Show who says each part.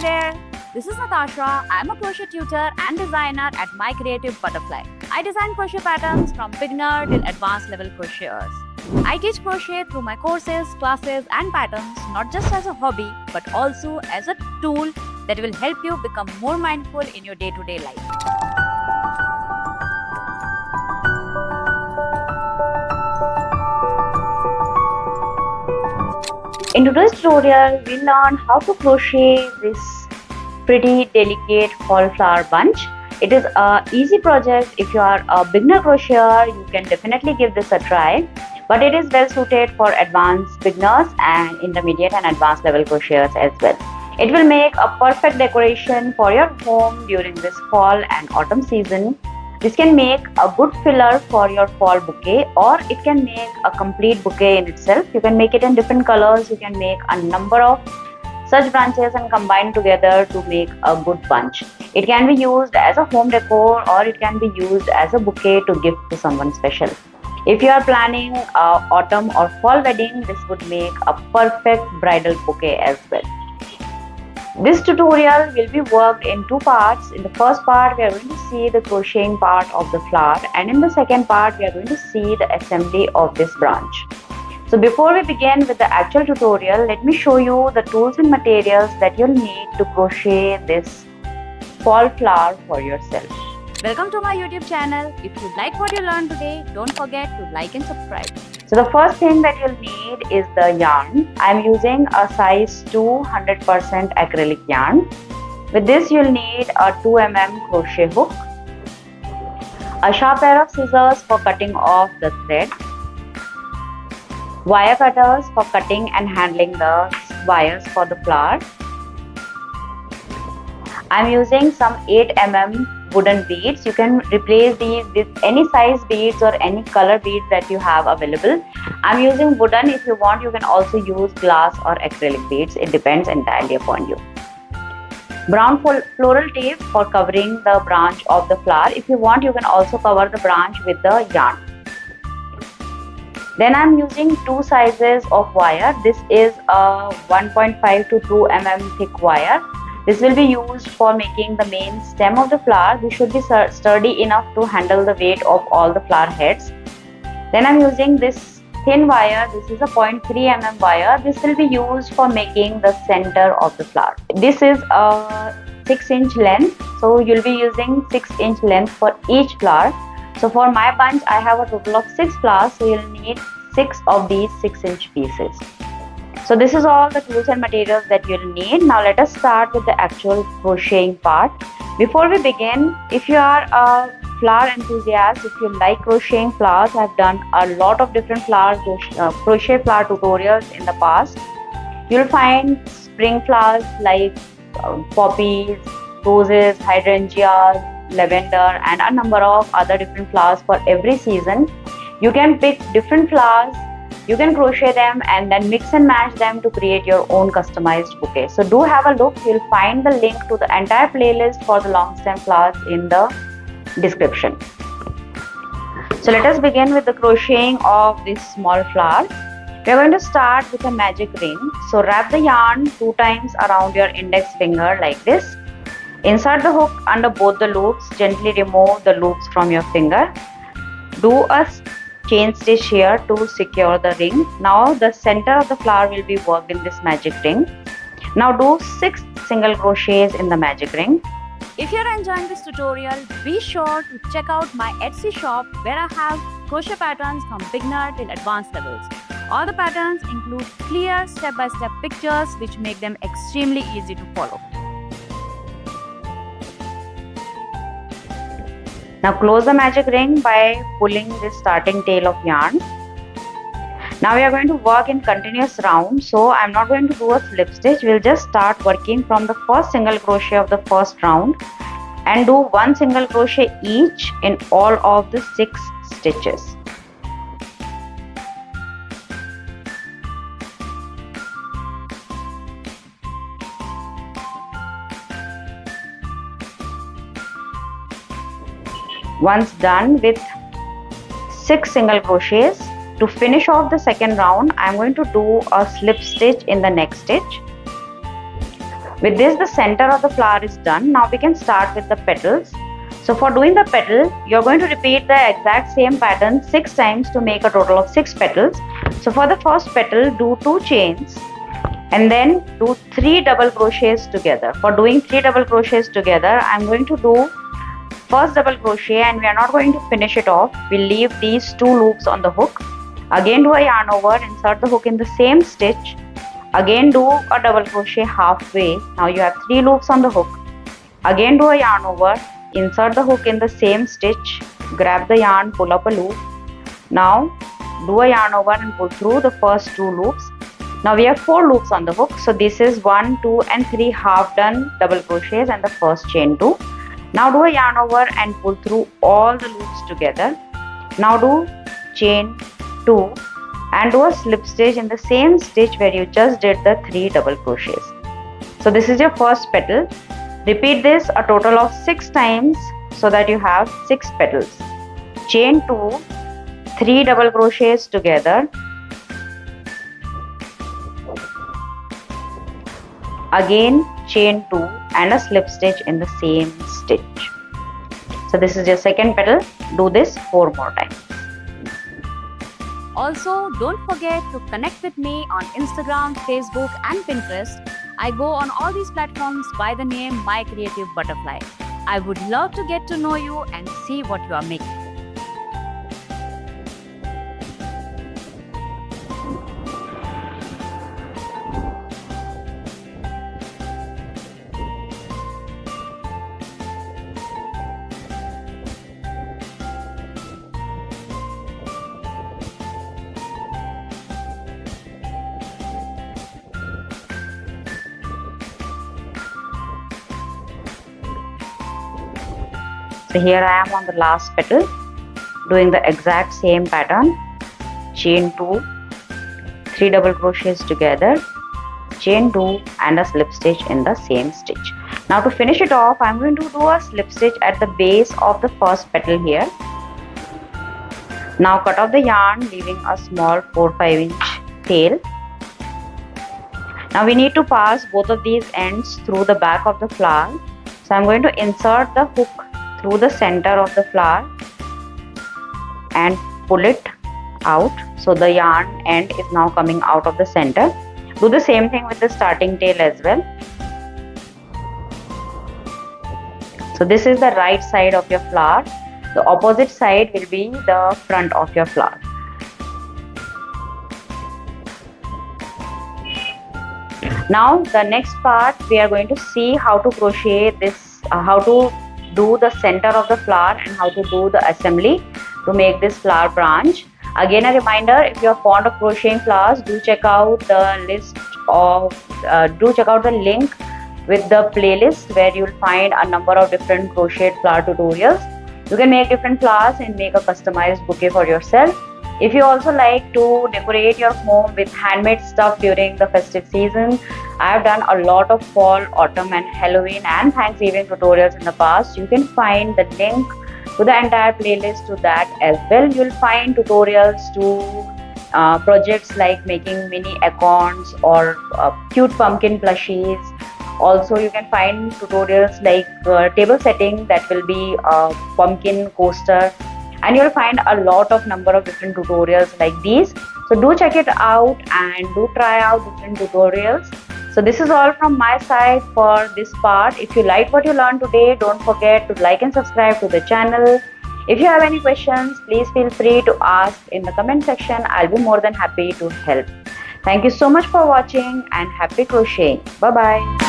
Speaker 1: there, this is Natasha. I'm a crochet tutor and designer at My Creative Butterfly. I design crochet patterns from beginner till advanced level crocheters. I teach crochet through my courses, classes and patterns not just as a hobby but also as a tool that will help you become more mindful in your day-to-day life. In today's tutorial, we'll learn how to crochet this pretty delicate fall flower bunch. It is an easy project. If you are a beginner crocheter, you can definitely give this a try. But it is well suited for advanced beginners and intermediate and advanced level crocheters as well. It will make a perfect decoration for your home during this fall and autumn season. This can make a good filler for your fall bouquet, or it can make a complete bouquet in itself. You can make it in different colors. You can make a number of such branches and combine together to make a good bunch. It can be used as a home decor, or it can be used as a bouquet to gift to someone special. If you are planning an autumn or fall wedding, this would make a perfect bridal bouquet as well. This tutorial will be worked in two parts. In the first part, we are going to see the crocheting part of the flower, and in the second part, we are going to see the assembly of this branch. So before we begin with the actual tutorial, let me show you the tools and materials that you'll need to crochet this fall flower for yourself. Welcome to my YouTube channel. If you like what you learned today, don't forget to like and subscribe. So the first thing that you'll need is the yarn. I'm using a size 200% acrylic yarn. With this, you'll need a 2 mm crochet hook, a sharp pair of scissors for cutting off the thread, wire cutters for cutting and handling the wires for the flower. I'm using some 8 mm wooden beads. You can replace these with any size beads or any color beads that you have available. I'm using wooden. If you want, you can also use glass or acrylic beads. It depends entirely upon you. Brown floral tape for covering the branch of the flower. If you want, you can also cover the branch with the yarn. Then I'm using two sizes of wire. This is a 1.5 to 2 mm thick wire. This will be used for making the main stem of the flower. This should be sturdy enough to handle the weight of all the flower heads. Then I'm using this thin wire. This is a 0.3 mm wire. This will be used for making the center of the flower. This is a 6-inch length. So you'll be using 6-inch length for each flower. So for my bunch, I have a total of 6 flowers. So you'll need 6 of these 6-inch pieces. So this is all the tools and materials that you'll need. Now let us start with the actual crocheting part. Before we begin, if you are a flower enthusiast, if you like crocheting flowers, I've done a lot of different crochet flower tutorials in the past. You'll find spring flowers like poppies, roses, hydrangeas, lavender and a number of other different flowers for every season. You can pick different flowers. You can crochet them and then mix and match them to create your own customized bouquet. So do have a look. You'll find the link to the entire playlist for the long stem flowers in the description. So let us begin with the crocheting of this small flower. We are going to start with a magic ring. So wrap the yarn 2 times around your index finger like this. Insert the hook under both the loops. Gently remove the loops from your finger. Do a chain stitch here to secure the ring. Now the center of the flower will be worked in this magic ring. Now do 6 single crochets in the magic ring. If you are enjoying this tutorial, be sure to check out my Etsy shop where I have crochet patterns from beginner till advanced levels. All the patterns include clear step-by-step pictures which make them extremely easy to follow. Now close the magic ring by pulling this starting tail of yarn. Now we are going to work in continuous rounds, so I'm not going to do a slip stitch. We'll just start working from the first single crochet of the first round and do 1 single crochet each in all of the 6 stitches. Once done with 6 single crochets, to finish off the second round, I am going to do a slip stitch in the next stitch. With this, the center of the flower is done. Now we can start with the petals. So for doing the petal, you're going to repeat the exact same pattern 6 times to make a total of 6 petals. So for the first petal, do 2 chains and then do 3 double crochets together. For doing 3 double crochets together, I'm going to do first double crochet, and we are not going to finish it off. We'll leave these 2 loops on the hook. Again do a yarn over, insert the hook in the same stitch. Again do a double crochet halfway. Now you have 3 loops on the hook. Again do a yarn over, insert the hook in the same stitch, grab the yarn, pull up a loop. Now do a yarn over and pull through the first 2 loops. Now we have 4 loops on the hook. So this is 1, 2 and 3 half done double crochets and the first chain 2. Now do a yarn over and pull through all the loops together. Now do chain 2 and do a slip stitch in the same stitch where you just did the 3 double crochets. So this is your first petal. Repeat this a total of 6 times so that you have 6 petals. Chain 2, 3 double crochets together. Again chain 2 and a slip stitch in the same stitch. So this is your second petal. Do this 4 more times.
Speaker 2: Also, don't forget to connect with me on Instagram, Facebook and Pinterest. I go on all these platforms by the name My Creative Butterfly. I would love to get to know you and see what you are making.
Speaker 1: So here I am on the last petal, doing the exact same pattern. Chain 2, 3 double crochets together, chain 2 and a slip stitch in the same stitch. Now to finish it off, I'm going to do a slip stitch at the base of the first petal here. Now cut off the yarn, leaving a small 4-5 inch tail. Now we need to pass both of these ends through the back of the flower. So I'm going to insert the hook through the center of the flower and pull it out. So the yarn end is now coming out of the center. Do the same thing with the starting tail as well. So this is the right side of your flower. The opposite side will be the front of your flower. Now the next part, we are going to see how to crochet this, how to do the center of the flower and how to do the assembly to make this flower branch. Again, a reminder, if you are fond of crocheting flowers, do check out the list of the link with the playlist where you will find a number of different crocheted flower tutorials. You can make different flowers and make a customized bouquet for yourself. If you also like to decorate your home with handmade stuff during the festive season, I have done a lot of fall, autumn and Halloween and Thanksgiving tutorials in the past. You can find the link to the entire playlist to that as well. You will find tutorials to projects like making mini acorns or cute pumpkin plushies. Also, you can find tutorials like table setting, that will be a pumpkin coaster, and you'll find a lot of number of different tutorials like these. So do check it out and do try out different tutorials. So this is all from my side for this part. If you like what you learned today, don't forget to like and subscribe to the channel. If you have any questions, please feel free to ask in the comment section. I'll be more than happy to help. Thank you so much for watching and happy crocheting. Bye bye.